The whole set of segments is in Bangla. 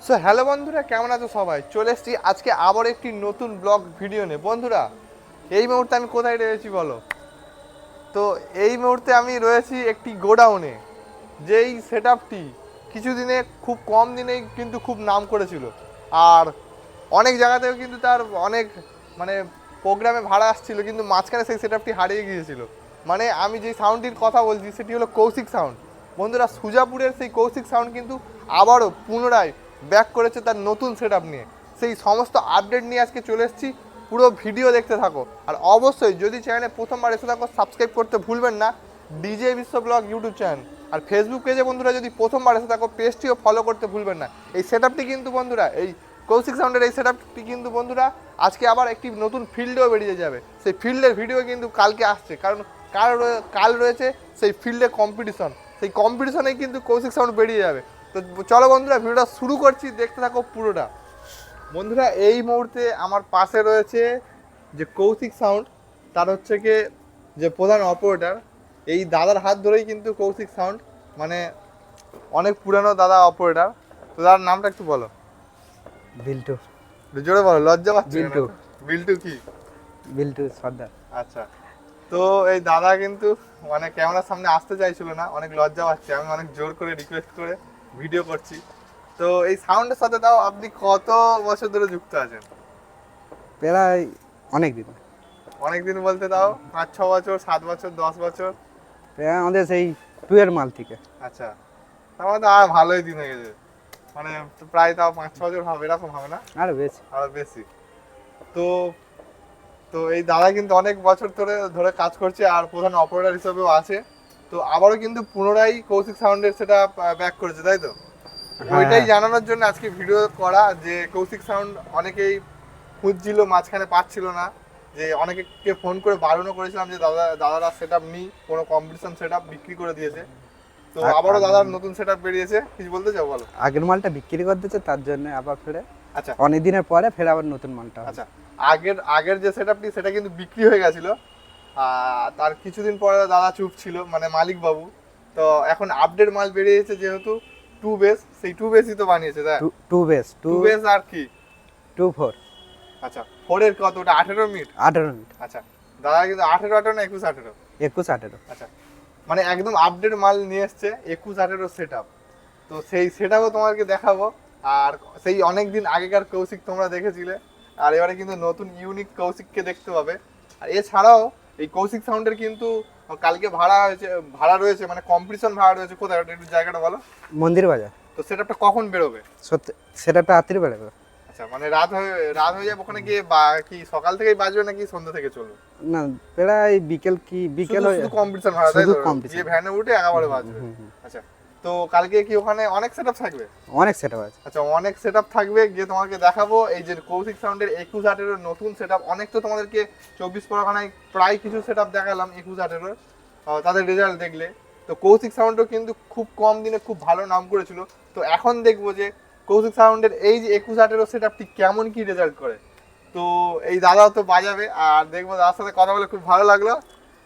সো হ্যালো বন্ধুরা, কেমন আছো সবাই? চলে এসেছি আজকে আবার একটি নতুন ব্লগ ভিডিও নিয়ে। বন্ধুরা, এই মুহূর্তে আমি কোথায় রয়েছি বলো? তো এই মুহূর্তে আমি রয়েছি একটি গোডাউনে, যেই সেট আপটি কিছুদিনে, খুব কম দিনেই কিন্তু খুব নাম করেছিল। আর অনেক জায়গাতেও কিন্তু তার অনেক মানে প্রোগ্রামে ভাড়া আসছিল, কিন্তু মাঝখানে সেই সেট আপটি হারিয়ে গিয়েছিল। মানে আমি যে সাউন্ডটির কথা বলছি সেটি হলো কৌশিক সাউন্ড। বন্ধুরা, সুজাপুরের সেই কৌশিক সাউন্ড কিন্তু আবারও পুনরায় ব্যাক করেছে তার নতুন সেট আপ নিয়ে। সেই সমস্ত আপডেট নিয়ে আজকে চলে এসেছি, পুরো ভিডিও দেখতে থাকো। আর অবশ্যই যদি চ্যানেলে প্রথমবার এসে থাকো, সাবস্ক্রাইব করতে ভুলবেন না ডিজে বিশ্ব ব্লগ ইউটিউব চ্যানেল। আর ফেসবুক পেজে বন্ধুরা যদি প্রথমবার এসে থাকো, পেজটিও ফলো করতে ভুলবেন না। এই সেট আপটি কিন্তু বন্ধুরা, এই কৌশিক সাউন্ডের এই সেট আপটি কিন্তু বন্ধুরা আজকে আবার একটি নতুন ফিল্ডেও বেরিয়ে যাবে। সেই ফিল্ডের ভিডিও কিন্তু কালকে আসছে, কারণ কাল রয়েছে সেই ফিল্ডে কম্পিটিশন। সেই কম্পিটিশনেই কিন্তু কৌশিক সাউন্ড বেরিয়ে যাবে। তো চলো বন্ধুরা, ভিডিওটা শুরু করছি, দেখতে থাকো পুরোটা। বন্ধুরা, এই মুহূর্তে আমার পাশে রয়েছে যে কৌশিক সাউন্ড, তার হচ্ছে কি যে প্রধান অপারেটর। এই দাদার হাত ধরেই কিন্তু কৌশিক সাউন্ড, মানে অনেক পুরানো দাদা অপারেটর। তো দাদার নামটা একটু বলো। বিল্টু। জোরে বলো, লজ্জা পাচ্ছে। বিল্টু। বিল্টু কি? বিল্টু সর্দার। আচ্ছা। তো এই দাদা কিন্তু মানে ক্যামেরার সামনে আসতে চাইছিল না, অনেক লজ্জা পাচ্ছে। আমি অনেক জোর করে রিকোয়েস্ট করে ভিডিও করছি। তো এই সাউন্ডের সাথে তাও আপনি কত বছর ধরে যুক্ত আছেন? প্রায় অনেক দিন। অনেক দিন বলতে তাও 5-6 বছর, 7 বছর, 10 বছর? প্রায় আমাদের সেই টুয়ের মাল থেকে। আচ্ছা, তাহলে তো আর ভালোই দিন হয়ে গেছে। মানে প্রায় তাও 5-6 বছর হবে, এরকম হবে না? আরো বেশি। আরো বেশি। তো তো এই দাদা কিন্তু অনেক বছর ধরে ধরে কাজ করছে, আর প্রধান অপারেটর হিসেবেও আছে। তো আবারও কিন্তু পুনরায় কৌশিক সাউন্ডের সেটা ব্যাক করেছে, তাই তো? ওইটাই জানানোর জন্য আজকে ভিডিও করা, যে কৌশিক সাউন্ড অনেকেই খুঁজছিল, মাঝখানে পাচ্ছিল না। যে অনেকে ফোন করে বারণও করেছিলাম যে দাদারা সেট আপ নিই, কোনো কম্পিটিশন সেট আপ বিক্রি করে দিয়েছে। তো আবারও দাদার নতুন সেট আপ বেরিয়েছে। কিছু বলতে চাও? বলো। আগের মালটা বিক্রি করে দিচ্ছে, তার জন্য আবার ফেরে। আচ্ছা, অনেক দিনের পরে ফের আবার নতুন মালটা। আচ্ছা। আগের যে সেট আপটি সেটা কিন্তু বিক্রি হয়ে গেছিল। তার কিছুদিন পরে দাদা চুপ ছিল, মানে মালিক বাবু। তো এখন আপডেট মাল বেরিয়েছে, যেহেতু টু বেস, সেই টু বেসই তো বানিয়েছে, তাই? Two bass. টু বেস আর কি? 2-4। আচ্ছা, 4-এর কত? ওটা 18 মিনিট? 18 মিনিট। আচ্ছা, দাদা কিন্তু 18 না 21-18? 21-18। আচ্ছা, মানে একদম আপডেট মাল নিয়ে এসছে 21-18 সেট আপ। তো সেই সেট আপও তোমাকে দেখাবো। আর সেই অনেক দিন আগেকার কৌশিক তোমরা দেখেছিলে, আর এবারে কিন্তু নতুন ইউনিক কৌশিককে দেখতে পাবে। আর এছাড়াও এই কৌশিক সাউন্ডের কিন্তু কালকে ভাড়া রয়েছে, মানে কম্পিটিশন ভাড়া রয়েছে। কোথায় ওটা, একটু জায়গাটা বলো। মন্দির বাজার। তো সেট আপটা কখন বেরোবে? সত্যি সেটাটা রাত্রি বেরোবে। আচ্ছা, মানে রাত হয়ে যাবে ওখানে গিয়ে, কি সকাল থেকেই বাজবে নাকি সন্ধ্যা থেকে চলবে? না, প্রায় বিকেল হয়ে শুধু কম্পিটিশন ভাড়া, তাই তো? competition। গিয়ে ভ্যানে উঠে একেবারে বাজবে। আচ্ছা, তো কালকে কি ওখানে অনেক সেটআপ থাকবে? অনেক সেটআপ আছে। আচ্ছা, অনেক সেটআপ থাকবে, গিয়ে তোমাকে দেখাবো। এই যে কৌশিক সাউন্ডের 21-18 নতুন সেটআপ, অনেক তো তোমাদেরকে 24 পরগনায় প্রায় কিছু সেটআপ দেখালাম 21-18, তাদের রেজাল্ট দেখলে। তো কৌশিক সাউন্ডও কিন্তু খুব কম দিনে খুব ভালো নাম করেছিল। তো এখন দেখবো যে কৌশিক সাউন্ডের এই যে 21-18 সেটআপটি কেমন কি রেজাল্ট করে। তো এই দাদাও তো বাজাবে, আর দেখবো দাদার সাথে কথা বলে খুব ভালো লাগলো।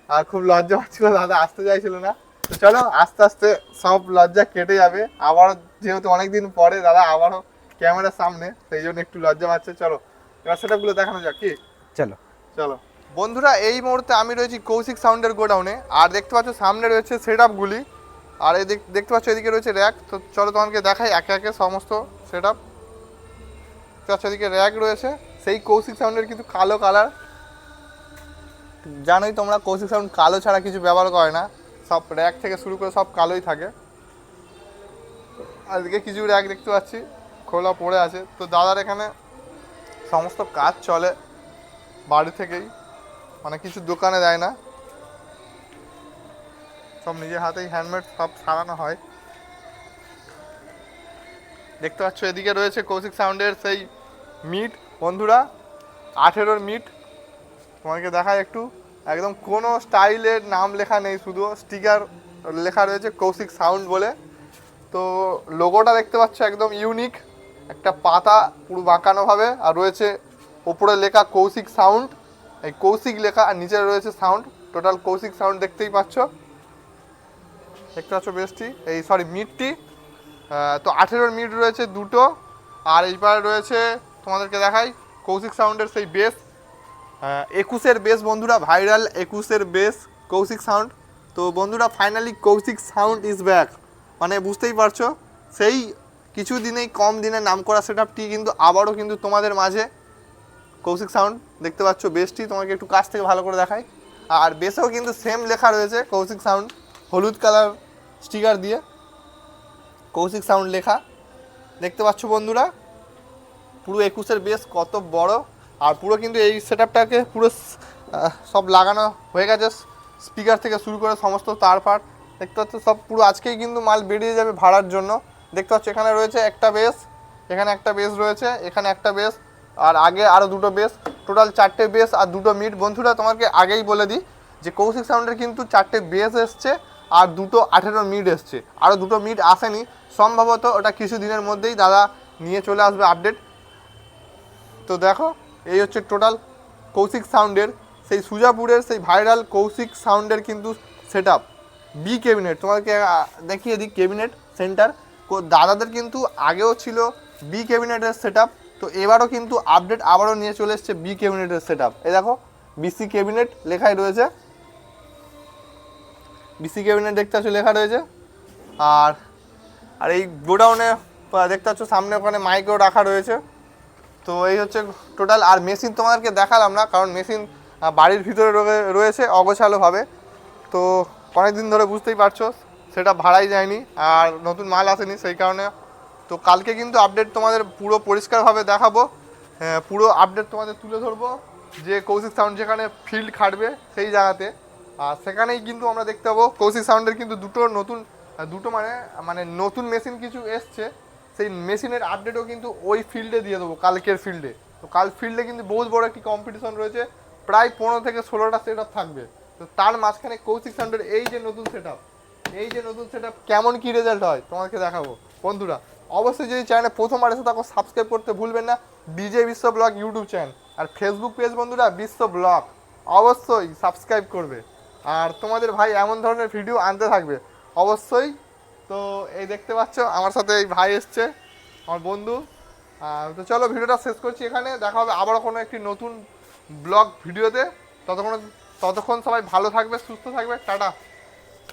আর খুব লজ্জা পাচ্ছিল, দাদা আসতে চাইছিল না। তো চলো, আস্তে আস্তে সব লজ্জা কেটে যাবে। আবারও যেহেতু অনেকদিন পরে দাদা আবারও ক্যামেরার সামনে, সেই জন্য একটু লজ্জা পাচ্ছে। চলো এবার সেটআপগুলো দেখানো যাক, কি? চলো চলো বন্ধুরা, এই মুহূর্তে আমি রয়েছি কৌশিক সাউন্ডের গোডাউনে। আর দেখতে পাচ্ছ সামনে রয়েছে সেটআপগুলি, আর দেখতে পাচ্ছ এদিকে রয়েছে র্যাক। তো চলো তোমাকে দেখাই একে একে সমস্ত সেটআপ। দেখতে পাচ্ছ এদিকে র্যাক রয়েছে, সেই কৌশিক সাউন্ডের কিন্তু কালো কালার। জানোই তোমরা, কৌশিক সাউন্ড কালো ছাড়া কিছু ব্যবহার করে না, সব র্যাক থেকে শুরু করে সব কালোই থাকে। আর এদিকে কিছু র্যাক দেখতে পাচ্ছি খোলা পড়ে আছে। তো দাদার এখানে সমস্ত কাজ চলে বাড়ি থেকেই, মানে কিছু দোকানে দেয় না, সব নিজের হাতেই হ্যান্ডমেড সব সারানো হয়। দেখতে পাচ্ছ এদিকে রয়েছে কৌশিক সাউন্ডের সেই মিট বন্ধুরা, 18 মিট। তোমাকে দেখায় একটু, একদম কোনো স্টাইলের নাম লেখা নেই, শুধু স্টিকার লেখা রয়েছে কৌশিক সাউন্ড বলে। তো লোগোটা দেখতে পাচ্ছ একদম ইউনিক, একটা পাতা পুরো বাঁকানোভাবে, আর রয়েছে ওপরে লেখা কৌশিক সাউন্ড, এই কৌশিক লেখা, আর নিচে রয়েছে সাউন্ড। টোটাল কৌশিক সাউন্ড দেখতেই পাচ্ছ, দেখতে পাচ্ছ বেশটি, এই মিটটি। তো 18 মিট রয়েছে দুটো, আর এইবার রয়েছে তোমাদেরকে দেখাই কৌশিক সাউন্ডের সেই বেস, 21-এর বেস বন্ধুরা, ভাইরাল 21-এর বেস কৌশিক সাউন্ড। তো বন্ধুরা finally Kaushik sound is back, মানে বুঝতেই পারছো সেই কিছু দিনেই কম দিনে নাম করা সেটআপটি কিন্তু আবারও কিন্তু তোমাদের মাঝে কৌশিক সাউন্ড দেখতে পাচ্ছ। বেসটি তোমাকে একটু কাছ থেকে ভালো করে দেখাই। আর বেসেও কিন্তু সেম লেখা রয়েছে কৌশিক সাউন্ড, হলুদ কালার স্টিকার দিয়ে কৌশিক সাউন্ড লেখা দেখতে পাচ্ছ বন্ধুরা। পুরো 21-এর বেস কত বড়, আর পুরো কিন্তু এই সেটআপটাকে পুরো সব লাগানো হয়ে গেছে, স্পিকার থেকে শুরু করে সমস্ত তার ফার দেখতে পাচ্ছ সব পুরো আজকেই কিন্তু মাল বেরিয়ে যাবে ভাড়ার জন্য। দেখতে পাচ্ছ এখানে রয়েছে একটা বেস, এখানে একটা বেস রয়েছে, এখানে একটা বেস, আর আগে আরও দুটো বেস, টোটাল 4টে বেস আর 2টো মিড। বন্ধুরা তোমাকে আগেই বলে দিই যে কৌশিক সাউন্ডের কিন্তু 4টে বেস এসছে আর 2টো 18 মিড এসছে, আরও 2টো মিড আসেনি, সম্ভবত ওটা কিছু দিনের মধ্যেই দাদা নিয়ে চলে আসবে আপডেট। তো দেখো এই হচ্ছে টোটাল কৌশিক সাউন্ডের সেই সুজাপুরের সেই ভাইরাল কৌশিক সাউন্ডের কিন্তু সেটআপ। বি ক্যাবিনেট তোমাদেরকে দেখিয়ে দিই, ক্যাবিনেট সেন্টার দাদাদের কিন্তু আগেও ছিল বি ক্যাবিনেটের সেটআপ, তো এবারও কিন্তু আপডেট আবারও নিয়ে চলে এসছে বি ক্যাবিনেটের সেটআপ। এই দেখো বিসি ক্যাবিনেট লেখাই রয়েছে, বিসি ক্যাবিনেট দেখতে পাচ্ছ লেখা রয়েছে। আর আর এই গোডাউনে দেখতে পাচ্ছ সামনে ওখানে মাইকও রাখা রয়েছে। তো এই হচ্ছে টোটাল। আর মেশিন তোমাদেরকে দেখালাম না, কারণ মেশিন বাড়ির ভিতরে রয়েছে অগোছালোভাবে, তো অনেক দিন ধরে বুঝতেই পারছো সেটা ভাড়াই যায়নি আর নতুন মাল আসেনি সেই কারণে। তো কালকে কিন্তু আপডেট তোমাদের পুরো পরিষ্কারভাবে দেখাবো, পুরো আপডেট তোমাদের তুলে ধরবো যে কৌশিক সাউন্ড যেখানে ফিল্ড খাটবে সেই জায়গাতে, আর সেখানেই কিন্তু আমরা দেখতে পাবো কৌশিক সাউন্ডের কিন্তু দুটো মানে নতুন মেশিন কিছু এসছে, সেই মেশিনের আপডেটও কিন্তু ওই ফিল্ডে দিয়ে দেবো কালকের ফিল্ডে। তো কাল ফিল্ডে কিন্তু বহুত বড় একটি কম্পিটিশন রয়েছে, প্রায় 15 থেকে 16টা সেটআপ থাকবে। তো তার মাঝখানে কৌশিক সাউন্ডের এই যে নতুন সেটআপ কেমন কি রেজাল্ট হয় তোমাকে দেখাবো বন্ধুরা। অবশ্যই যদি চ্যানেলে প্রথমবার এসে তাকে সাবস্ক্রাইব করতে ভুলবেন না, ডিজে বিশ্ব ব্লগ ইউটিউব চ্যানেল, আর ফেসবুক পেজ বন্ধুরা বিশ্ব ব্লগ অবশ্যই সাবস্ক্রাইব করবে। আর তোমাদের ভাই এমন ধরনের ভিডিও আনতে থাকবে অবশ্যই। তো এই দেখতে পাচ্ছ আমার সাথে এই ভাই এসছে, আমার বন্ধু। তো চলো ভিডিওটা শেষ করছি এখানে, দেখা হবে আবারও কোনো একটি নতুন ব্লগ ভিডিওতে। ততক্ষণ সবাই ভালো থাকবে, সুস্থ থাকবে, টাটা।